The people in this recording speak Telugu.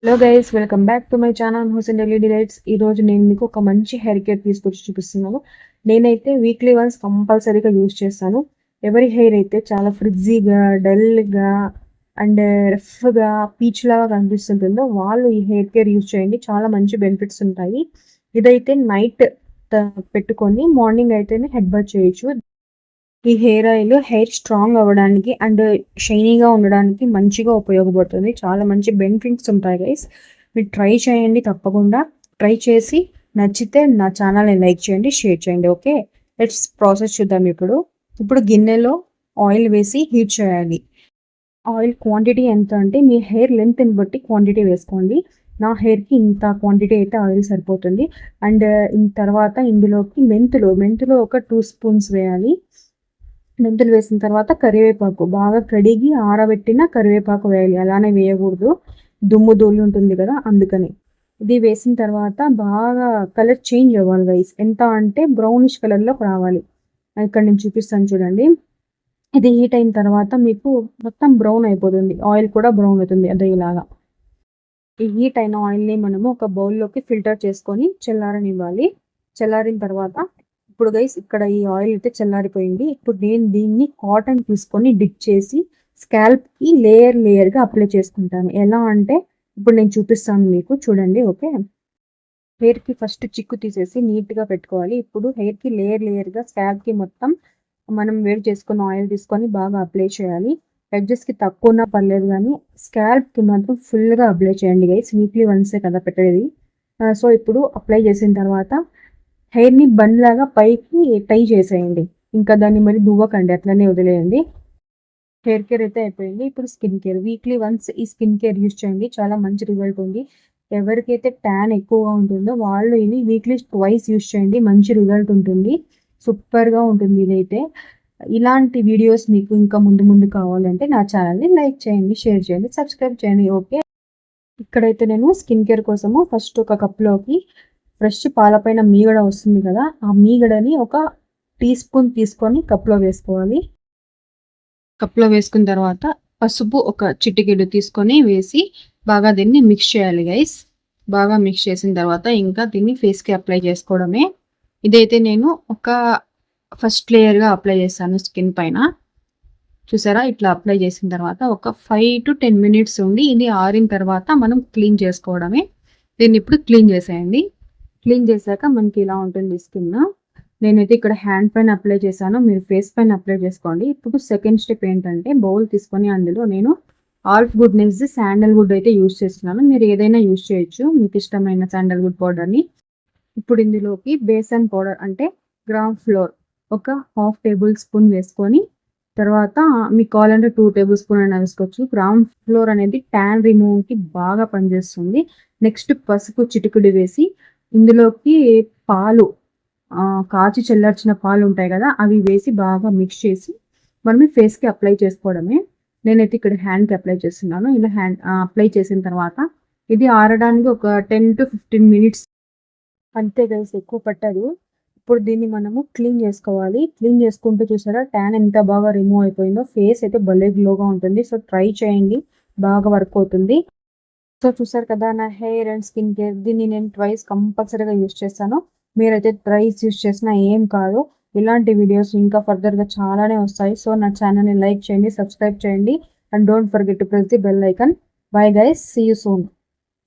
Hello guys, welcome back to my channel Hussain daily delights. ఈ రోజు నేను మీకు ఒక మంచి హెయిర్ కేర్ తీసుకొచ్చి చూపిస్తున్నాను. నేనైతే వీక్లీ వన్స్ కంపల్సరీగా యూజ్ చేస్తాను. ఎవరి హెయిర్ అయితే చాలా ఫ్రిజ్జీగా, డల్గా అండ్ రఫ్గా, పీచ్ లాగా కనిపిస్తుంటుందో వాళ్ళు ఈ హెయిర్ కేర్ యూజ్ చేయండి. చాలా మంచి బెనిఫిట్స్ ఉంటాయి. ఇదైతే నైట్ పెట్టుకొని మార్నింగ్ అయితేనే హెడ్ బాత్ చేయొచ్చు. ఈ హెయిర్ ఆయిల్ హెయిర్ స్ట్రాంగ్ అవ్వడానికి అండ్ షైనీగా ఉండడానికి మంచిగా ఉపయోగపడుతుంది. చాలా మంచి బెనిఫిట్స్ ఉంటాయి గైస్. మీరు ట్రై చేయండి తప్పకుండా. ట్రై చేసి నచ్చితే నా ఛానల్ని లైక్ చేయండి, షేర్ చేయండి. ఓకే, లెట్స్ ప్రాసెస్ చూద్దాం. ఇప్పుడు గిన్నెలో ఆయిల్ వేసి హీట్ చేయాలి. ఆయిల్ క్వాంటిటీ ఎంత అంటే మీ హెయిర్ లెంత్ని బట్టి క్వాంటిటీ వేసుకోండి. నా హెయిర్కి ఇంత క్వాంటిటీ అయితే ఆయిల్ సరిపోతుంది. అండ్ తర్వాత ఇందులోకి మెంతులు ఒక 2 స్పూన్స్ వేయాలి. మెంతులు వేసిన తర్వాత కరివేపాకు బాగా కడిగి ఆరబెట్టిన కరివేపాకు వేయాలి. అలానే వేయకూడదు, దుమ్ము ధూళి ఉంటుంది కదా, అందుకని. ఇది వేసిన తర్వాత బాగా కలర్ చేంజ్ అవ్వాలి గైస్. ఎంత అంటే బ్రౌనిష్ కలర్లోకి రావాలి. ఇక్కడ నేను చూపిస్తాను చూడండి. ఇది హీట్ అయిన తర్వాత మీకు మొత్తం బ్రౌన్ అయిపోతుంది, ఆయిల్ కూడా బ్రౌన్ అవుతుంది. అదే ఇలాగా ఈ హీట్ అయిన ఆయిల్ని మనము ఒక బౌల్లోకి ఫిల్టర్ చేసుకొని చల్లారనివ్వాలి. చల్లారిన తర్వాత ఇప్పుడు గైస్ ఇక్కడ ఈ ఆయిల్ అయితే చల్లారిపోయింది. ఇప్పుడు నేను దీన్ని కాటన్ తీసుకొని డిప్ చేసి స్కాల్ప్కి లేయర్గా అప్లై చేసుకుంటాను. ఎలా అంటే ఇప్పుడు నేను చూపిస్తాను మీకు, చూడండి. ఓకే, హెయిర్కి ఫస్ట్ చిక్కు తీసేసి నీట్గా పెట్టుకోవాలి. ఇప్పుడు హెయిర్కి లేయర్గా స్కాల్ప్కి మొత్తం మనం వేడి చేసుకున్న ఆయిల్ తీసుకొని బాగా అప్లై చేయాలి. ఎడ్జెస్కి తక్కువ ఉన్నా పర్లేదు, కానీ స్కాల్ప్కి మాత్రం ఫుల్గా అప్లై చేయండి గైస్. వీక్లీ వన్సే కదా పెట్టేది. సో ఇప్పుడు అప్లై చేసిన తర్వాత హెయిర్ని బన్ లాగా పైకి టై చేసేయండి. ఇంకా దాన్ని మరి దువ్వకండి, అట్లనే వదిలేయండి. హెయిర్ కేర్ అయితే అయిపోయింది. ఇప్పుడు స్కిన్ కేర్. వీక్లీ వన్స్ ఈ స్కిన్ కేర్ యూజ్ చేయండి, చాలా మంచి రిజల్ట్ ఉంది. ఎవరికైతే ట్యాన్ ఎక్కువగా ఉంటుందో వాళ్ళు ఇది వీక్లీ ట్వైస్ యూజ్ చేయండి, మంచి రిజల్ట్ ఉంటుంది. సూపర్గా ఉంటుంది ఇదైతే. ఇలాంటి వీడియోస్ మీకు ఇంకా ముందు కావాలంటే నా ఛానల్ని లైక్ చేయండి, షేర్ చేయండి, సబ్స్క్రైబ్ చేయండి. ఓకే, ఇక్కడైతే నేను స్కిన్ కేర్ కోసము ఫస్ట్ ఒక కప్లోకి ఫ్రెష్ పాలపైన మీగడ వస్తుంది కదా, ఆ మీగడని ఒక టీ స్పూన్ తీసుకొని కప్లో వేసుకోవాలి. కప్లో వేసుకున్న తర్వాత పసుపు ఒక చిటికెడు తీసుకొని వేసి బాగా దీన్ని మిక్స్ చేయాలి గైస్. బాగా మిక్స్ చేసిన తర్వాత ఇంకా దీన్ని ఫేస్కి అప్లై చేసుకోవడమే. ఇదైతే నేను ఒక ఫస్ట్ లేయర్గా అప్లై చేస్తాను స్కిన్ పైన. చూసారా, ఇట్లా అప్లై చేసిన తర్వాత ఒక 5 to 10 minutes ఉండి ఇది ఆరిన తర్వాత మనం క్లీన్ చేసుకోవడమే. దీన్ని ఇప్పుడు క్లీన్ చేసేయండి. క్లీన్ చేశాక మనకి ఇలా ఉంటుంది స్కిన్. నేనైతే ఇక్కడ హ్యాండ్ పైన అప్లై చేశాను, మీరు ఫేస్ పైన అప్లై చేసుకోండి. ఇప్పుడు సెకండ్ స్టెప్ ఏంటంటే బౌల్ తీసుకొని అందులో నేను ఆల్ఫ్ గుడ్నెస్ శాండల్వుడ్ అయితే యూజ్ చేస్తున్నాను. మీరు ఏదైనా యూజ్ చేయొచ్చు, మీకు ఇష్టమైన శాండల్వుడ్ పౌడర్ని. ఇప్పుడు ఇందులోకి బేసన్ పౌడర్ అంటే గ్రామ్ ఫ్లోర్ ఒక 1/2 tablespoon వేసుకొని, తర్వాత మీకు కావాలంటే 2 tablespoon అయినా వేసుకోవచ్చు. గ్రామ్ ఫ్లోర్ అనేది ట్యాన్ రిమూవ్కి బాగా పనిచేస్తుంది. నెక్స్ట్ పసుపు చిటికుడు వేసి ఇందులోకి పాలు, కాచి చల్లార్చిన పాలు ఉంటాయి కదా, అవి వేసి బాగా మిక్స్ చేసి మనం ఫేస్కి అప్లై చేసుకోవడమే. నేనైతే ఇక్కడ హ్యాండ్కి అప్లై చేస్తున్నాను. ఇలా హ్యాండ్ అప్లై చేసిన తర్వాత ఇది ఆరడానికి ఒక 10 to 15 minutes అంతే గైస్, ఎక్కువ పట్టదు. ఇప్పుడు దీన్ని మనము క్లీన్ చేసుకోవాలి. క్లీన్ చేసుకుంటూ చూసారా ట్యాన్ ఎంత బాగా రిమూవ్ అయిపోయిందో. ఫేస్ అయితే భలే గ్లోగా ఉంటుంది. సో ట్రై చేయండి, బాగా వర్క్ అవుతుంది. సో చూసారు కదా నా హెయిర్ అండ్ స్కిన్ కేర్. దీన్ని నేను ట్వైస్ కంపల్సరీగా యూజ్ చేస్తాను. మీరైతే ట్రైస్ యూజ్ చేసినా ఏం కాదు. ఇలాంటి వీడియోస్ ఇంకా ఫర్దర్గా చాలానే వస్తాయి. సో నా ఛానల్ని లైక్ చేయండి, సబ్స్క్రైబ్ చేయండి and don't forget to press the bell icon. Bye guys, see you soon.